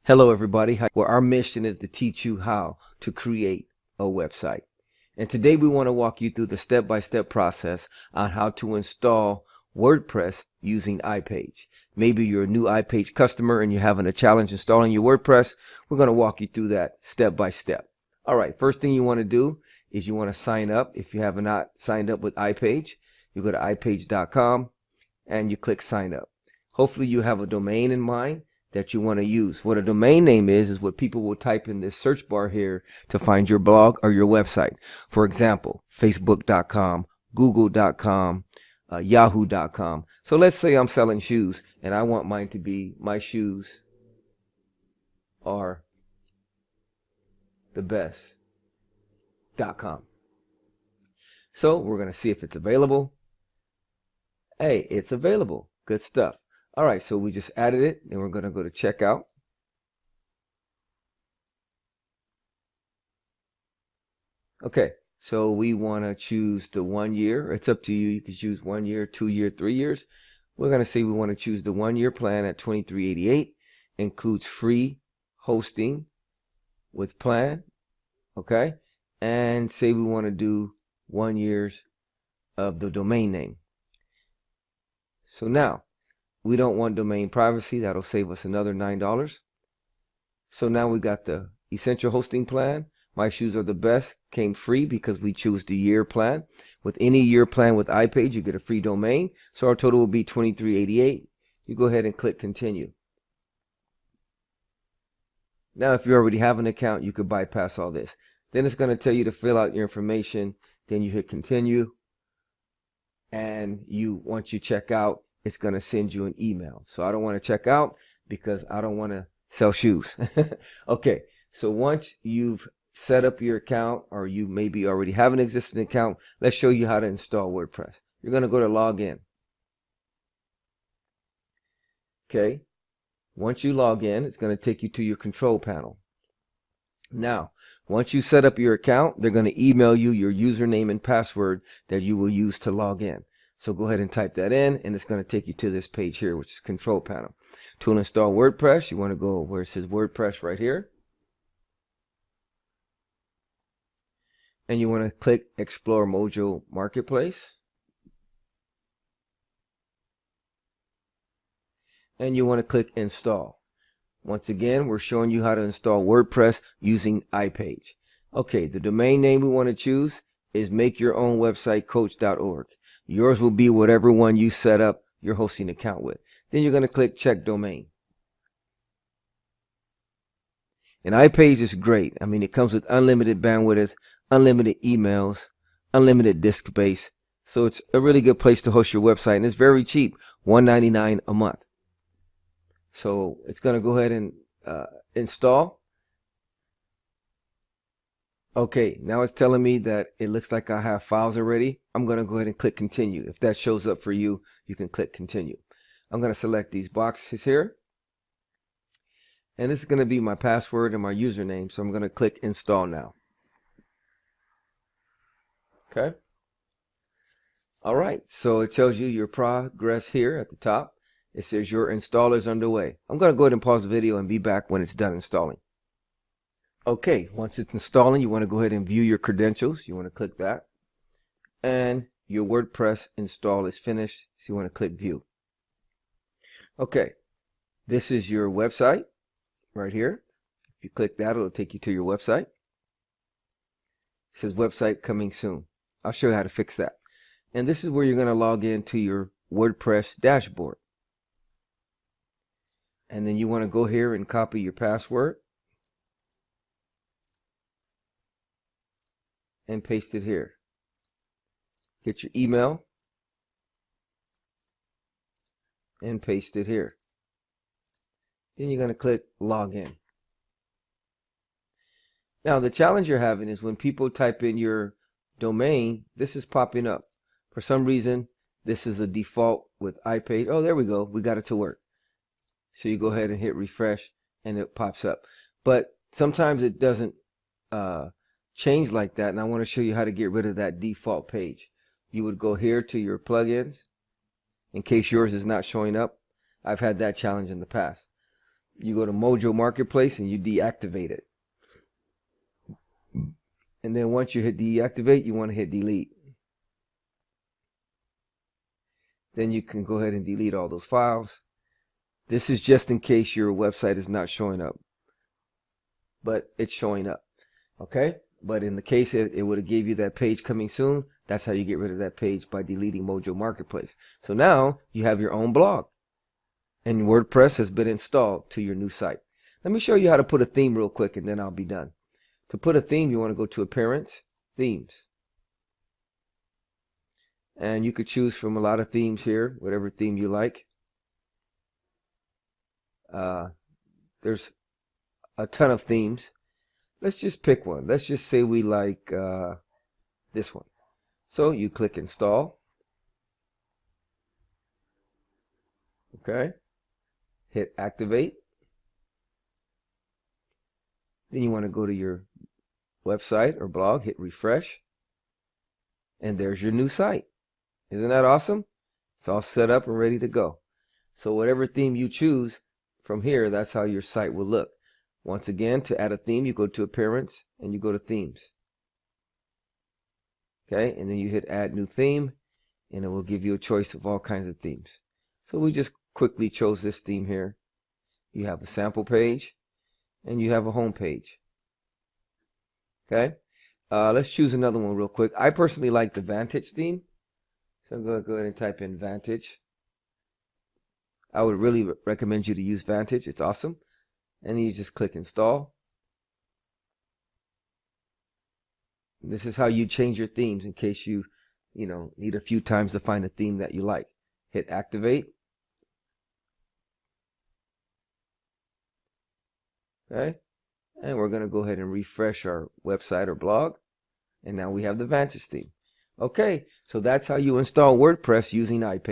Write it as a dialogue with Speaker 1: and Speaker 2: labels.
Speaker 1: Hello everybody, well, our mission is to teach you how to create a website. And today we want to walk you through the step-by-step process on how to install WordPress using iPage. Maybe you're a new iPage customer and you're having a challenge installing your WordPress. We're going to walk you through that step by step. All right, first thing you want to do is you want to sign up. If you have not signed up with iPage, you go to iPage.com and you click sign up. Hopefully you have a domain in mind that you want to use. What a domain name is what people will type in this search bar here to find your blog or your website. For example, facebook.com, google.com, yahoo.com. So let's say I'm selling shoes and I want mine to be my shoes are the best.com. So we're going to see if it's available. Hey, it's available. Good stuff. All right, so we just added it, and we're going to go to checkout. Okay, so we want to choose the 1 year. It's up to you. You can choose 1 year, 2 year, 3 years. We're going to say we want to choose the 1 year plan at $23.88. Includes free hosting with plan. Okay, and say we want to do 1 year of the domain name. So now, we don't want domain privacy. That'll save us another $9. So now we got the essential hosting plan. My shoes are the best. Came free because we choose the year plan. With any year plan with iPage, you get a free domain. So our total will be $23.88. You go ahead and click continue. Now, if you already have an account, you could bypass all this. Then it's going to tell you to fill out your information. Then you hit continue. And once you check out, it's going to send you an email. So I don't want to check out because I don't want to sell shoes. Okay, so once you've set up your account, or you maybe already have an existing account, let's show you how to install WordPress. You're going to go to log in. Okay, once you log in, it's going to take you to your control panel. Now, once you set up your account, they're going to email you your username and password that you will use to log in. So go ahead and type that in, and it's going to take you to this page here, which is control panel. To install WordPress, you want to go where it says WordPress right here. And you want to click Explore Mojo Marketplace. And you want to click Install. Once again, we're showing you how to install WordPress using iPage. Okay, the domain name we want to choose is makeyourownwebsitecoach.org. Yours will be whatever one you set up your hosting account with. Then you're going to click check domain. And iPage is great. I mean, it comes with unlimited bandwidth, unlimited emails, unlimited disk space. So it's a really good place to host your website. And it's very cheap, $1.99 a month. So it's going to go ahead and install. Okay, now it's telling me that it looks like I have files already. I'm going to go ahead and click continue. If that shows up for you, you can click continue. I'm going to select these boxes here. And this is going to be my password and my username. So I'm going to click install now. Okay. All right, so it tells you your progress here at the top. It says your install is underway. I'm going to go ahead and pause the video and be back when it's done installing. Okay, once it's installing, you want to go ahead and view your credentials. You want to click that. And your WordPress install is finished, so you want to click view. Okay, this is your website right here. If you click that, it'll take you to your website. It says website coming soon. I'll show you how to fix that. And this is where you're going to log into your WordPress dashboard. And then you want to go here and copy your password and paste it here. Get your email and paste it here. Then you're going to click login. Now the challenge you're having is when people type in your domain, this is popping up. For some reason, this is a default with iPage. Oh, there we go. We got it to work. So you go ahead and hit refresh and it pops up. But sometimes it doesn't change like that, and I want to show you how to get rid of that default page. You would go here to your plugins in case yours is not showing up. I've had that challenge in the past. you go to Mojo Marketplace and you deactivate it. And then once you hit deactivate, you want to hit delete. Then you can go ahead and delete all those files. This is just in case your website is not showing up, but it's showing up. Okay, but in the case it would have gave you that page coming soon, that's how you get rid of that page, by deleting Mojo Marketplace. So now you have your own blog and WordPress has been installed to your new site. Let me show you how to put a theme real quick and then I'll be done. To put a theme, you want to go to Appearance, Themes. And you could choose from a lot of themes here, whatever theme you like. There's a ton of themes. Let's just pick one. Let's just say we like this one. So you click Install. Okay. Hit Activate. Then you want to go to your website or blog, hit Refresh. And there's your new site. Isn't that awesome? It's all set up and ready to go. So whatever theme you choose from here, that's how your site will look. Once again, to add a theme, you go to Appearance and you go to Themes. Okay, and then you hit Add New Theme and it will give you a choice of all kinds of themes. So we just quickly chose this theme here. You have a sample page and you have a home page. Okay, let's choose another one real quick. I personally like the Vantage theme. So I'm going to go ahead and type in Vantage. I would really recommend you to use Vantage. It's awesome. And then you just click Install. This is how you change your themes in case you need a few times to find a theme that you like. Hit Activate. Okay. And we're going to go ahead and refresh our website or blog. And now we have the Vantage theme. Okay, so that's how you install WordPress using iPage.